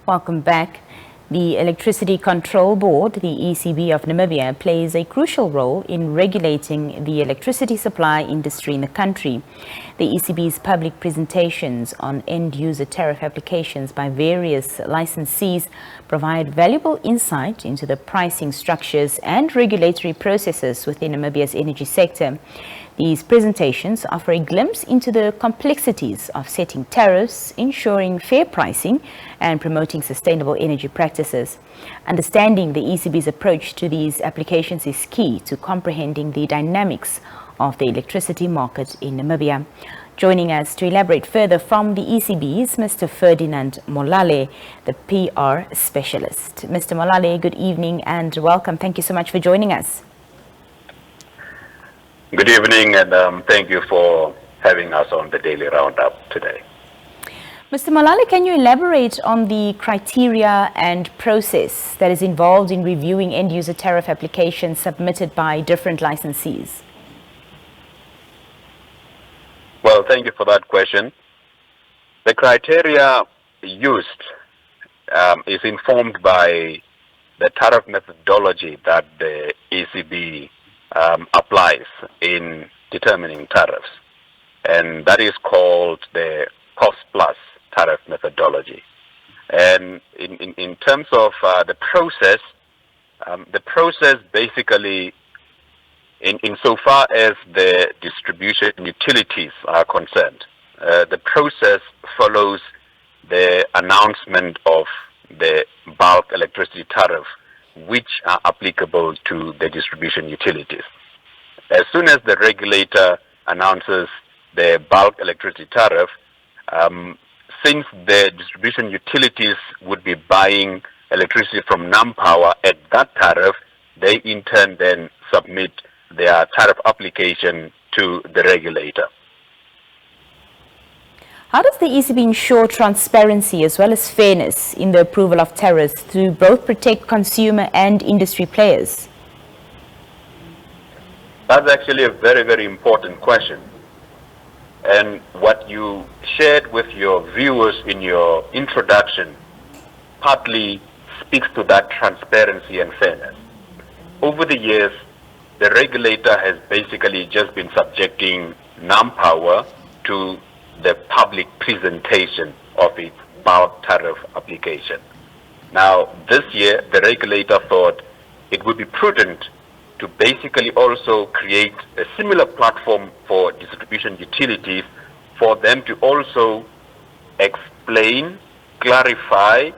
Welcome back. The Electricity Control Board, the ECB of Namibia, plays a crucial role in regulating the electricity supply industry in the country. The ECB's public presentations on end-user tariff applications by various licensees provide valuable insight into the pricing structures and regulatory processes within Namibia's energy sector. These presentations offer a glimpse into the complexities of setting tariffs, ensuring fair pricing, and promoting sustainable energy practices. Understanding the ECB's approach to these applications is key to comprehending the dynamics of the electricity market in Namibia. Joining us to elaborate further from the ECB is Mr. Ferdinand Molale, the PR specialist. Mr. Molale, good evening and welcome. Thank you so much for joining us. Good evening, and thank you for having us on the Daily Roundup today. Mr. Molale, can you elaborate on the criteria and process that is involved in reviewing end-user tariff applications submitted by different licensees? Well, thank you for that question. The criteria used is informed by the tariff methodology that the ECB applies in determining tariffs, and that is called the cost-plus tariff methodology. And in terms of the process basically, insofar as the distribution utilities are concerned, the process follows the announcement of the bulk electricity tariff, which are applicable to the distribution utilities. As soon as the regulator announces the bulk electricity tariff, since the distribution utilities would be buying electricity from NamPower at that tariff, they in turn then submit their tariff application to the regulator. How does the ECB ensure transparency as well as fairness in the approval of tariffs to both protect consumer and industry players? That's actually a very, very important question. And what you shared with your viewers in your introduction partly speaks to that transparency and fairness. Over the years, the regulator has basically just been subjecting NamPower to the public presentation of its bulk tariff application. Now, this year, the regulator thought it would be prudent to basically also create a similar platform for distribution utilities for them to also explain, clarify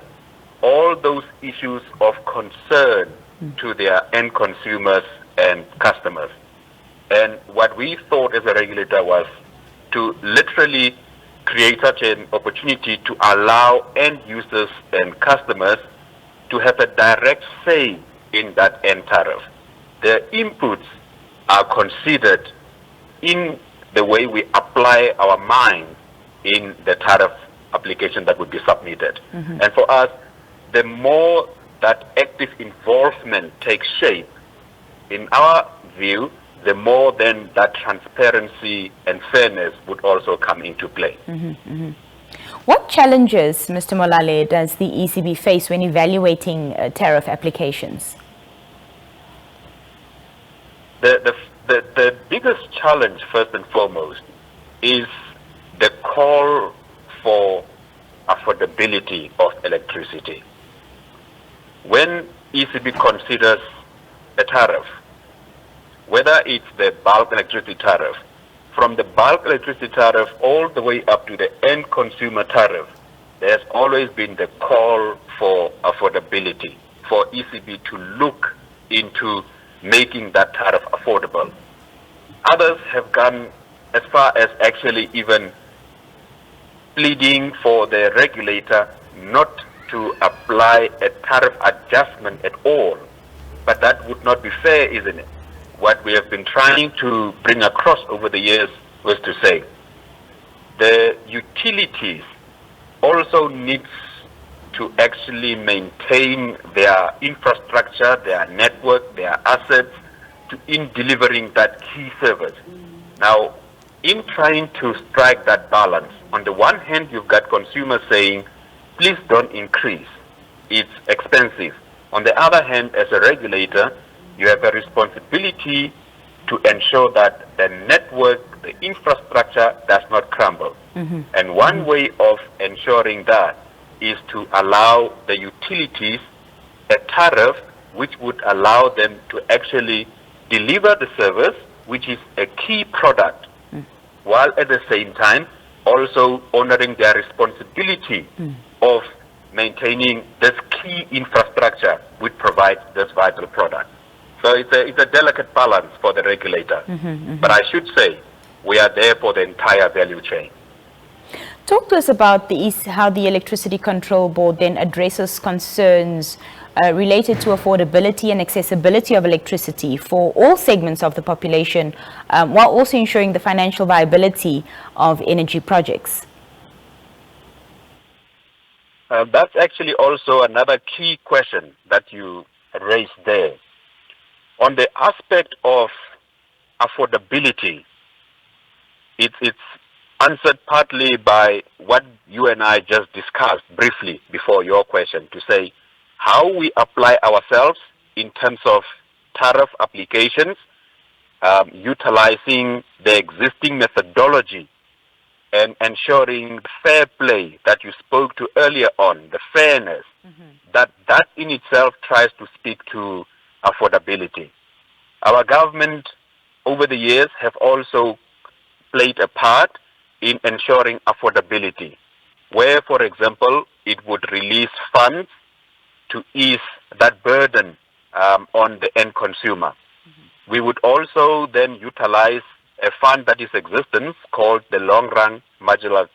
all those issues of concern to their end consumers and customers. And what we thought as a regulator was to literally create such an opportunity to allow end users and customers to have a direct say in that end tariff. Their inputs are considered in the way we apply our minds in the tariff application that would be submitted. And for us, the more that active involvement takes shape, in our view, the more then that transparency and fairness would also come into play. What challenges, Mr. Molale, does the ECB face when evaluating tariff applications? The biggest challenge, first and foremost, is the call for affordability of electricity. When ECB considers a tariff, whether it's the bulk electricity tariff, from the bulk electricity tariff all the way up to the end consumer tariff, there's always been the call for affordability, for ECB to look into making that tariff affordable. Others have gone as far as actually even pleading for the regulator not to apply a tariff adjustment at all. But that would not be fair, isn't it? What we have been trying to bring across over the years was to say the utilities also needs to actually maintain their infrastructure, their network, their assets in delivering that key service. Now, in trying to strike that balance, on the one hand, you've got consumers saying, please don't increase it's expensive. On the other hand, as a regulator, you have a responsibility to ensure that the network, the infrastructure does not crumble. And one way of ensuring that is to allow the utilities a tariff which would allow them to actually deliver the service, which is a key product, while at the same time also honoring their responsibility of maintaining this key infrastructure which provides this vital product. So it's a delicate balance for the regulator. But I should say we are there for the entire value chain. Talk to us about how the Electricity Control Board then addresses concerns related to affordability and accessibility of electricity for all segments of the population, while also ensuring the financial viability of energy projects. That's actually also another key question that you raised there. On the aspect of affordability, it's answered partly by what you and I just discussed briefly before your question, to say how we apply ourselves in terms of tariff applications, utilizing the existing methodology and ensuring fair play that you spoke to earlier on, the fairness, that in itself tries to speak to affordability. Our government over the years have also played a part in ensuring affordability, where, for example, it would release funds to ease that burden on the end consumer. We would also then utilize a fund that is existence called the Long Run Marginal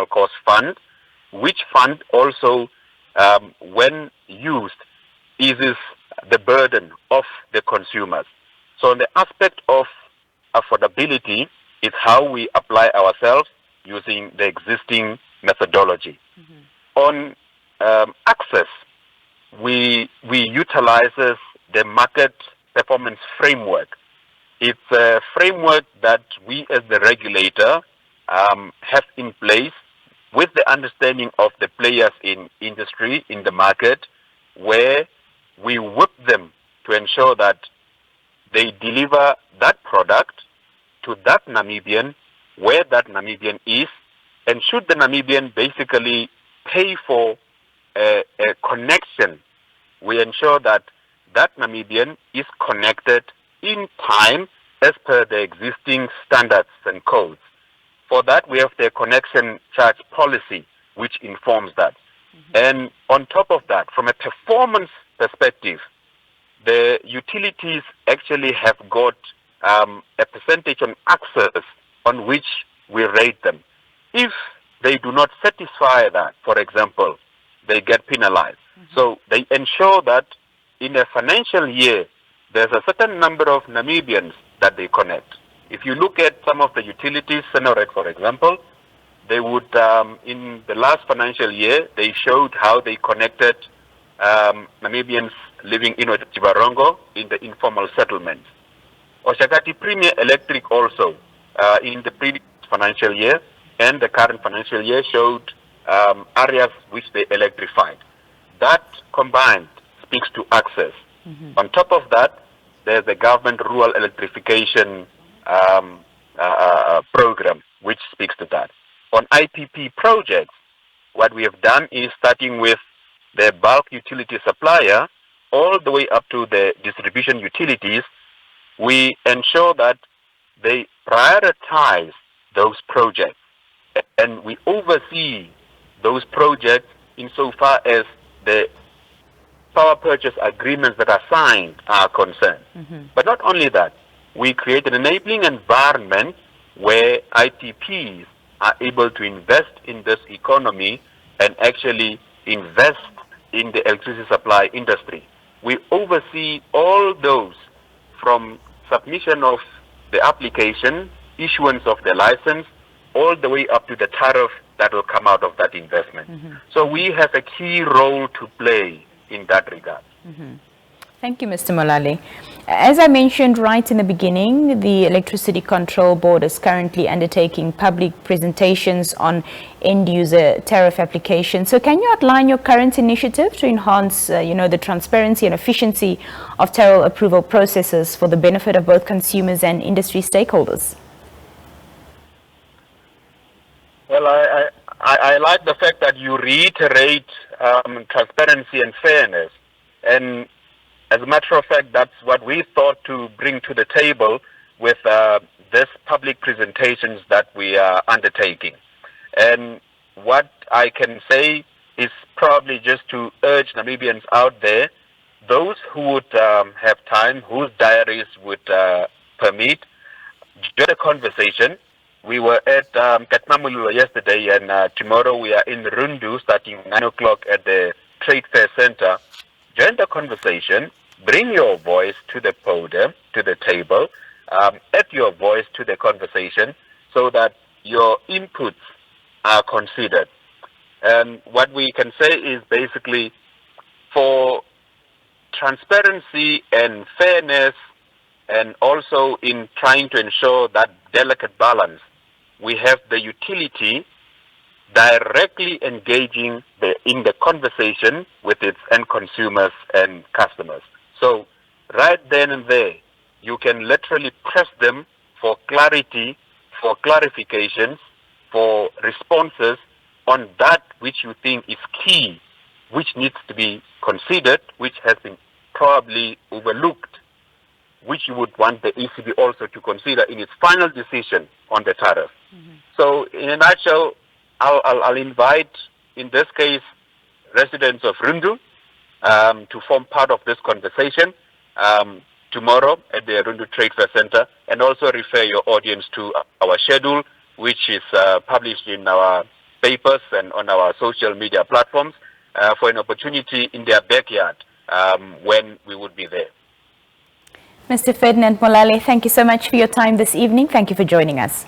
Cost Fund, which fund also, when used, eases the burden of the consumers. So on the aspect of affordability is how we apply ourselves using the existing methodology. On access, we utilizes the market performance framework. It's a framework that we as the regulator have in place with the understanding of the players in industry, in the market, where we whip them to ensure that they deliver that product to that Namibian, where that Namibian is, and should the Namibian basically pay for a connection, we ensure that that Namibian is connected in time as per the existing standards and codes. For that, we have the connection charge policy, which informs that. And on top of that, from a performance perspective, the utilities actually have got a percentage on access on which we rate them. If they do not satisfy that, for example, they get penalized. So they ensure that in a financial year, there's a certain number of Namibians that they connect. If you look at some of the utilities, Senoret, for example, they would, in the last financial year, they showed how they connected Namibians living in Chibarongo in the informal settlements. Oshakati Premier Electric also, in the previous financial year and the current financial year, showed areas which they electrified. That combined speaks to access. On top of that, there's the government rural electrification program, which speaks to that. On IPP projects, what we have done is starting with the bulk utility supplier all the way up to the distribution utilities, we ensure that they prioritize those projects and we oversee those projects insofar as the power purchase agreements that are signed are concerned. But not only that, we create an enabling environment where IPPs are able to invest in this economy and actually invest in the electricity supply industry. We oversee all those from submission of the application, issuance of the license, all the way up to the tariff that will come out of that investment. So we have a key role to play in that regard. Thank you, Mr. Molale. As I mentioned right in the beginning, the Electricity Control Board is currently undertaking public presentations on end-user tariff applications. So can you outline your current initiative to enhance, the transparency and efficiency of tariff approval processes for the benefit of both consumers and industry stakeholders? Well, I like the fact that you reiterate transparency and fairness. And as a matter of fact, that's what we thought to bring to the table with this public presentations that we are undertaking. And what I can say is probably just to urge Namibians out there, those who would have time, whose diaries would permit, join the conversation. We were at Katmamulilo yesterday, and tomorrow we are in Rundu starting 9 o'clock at the Trade Fair Center. Join the conversation, bring your voice to the podium, to the table, add your voice to the conversation so that your inputs are considered. And what we can say is basically for transparency and fairness, and also in trying to ensure that delicate balance, we have the utility directly engaging in the conversation with its end consumers and customers. So right then and there, you can literally press them for clarity, for clarifications, for responses on that which you think is key, which needs to be considered, which has been probably overlooked, which you would want the ECB also to consider in its final decision on the tariff. Mm-hmm. So in a nutshell, I'll invite, in this case, residents of Rundu to form part of this conversation tomorrow at the Rundu Trade Fair Center, and also refer your audience to our schedule, which is published in our papers and on our social media platforms for an opportunity in their backyard when we would be there. Mr. Ferdinand Molale, thank you so much for your time this evening. Thank you for joining us.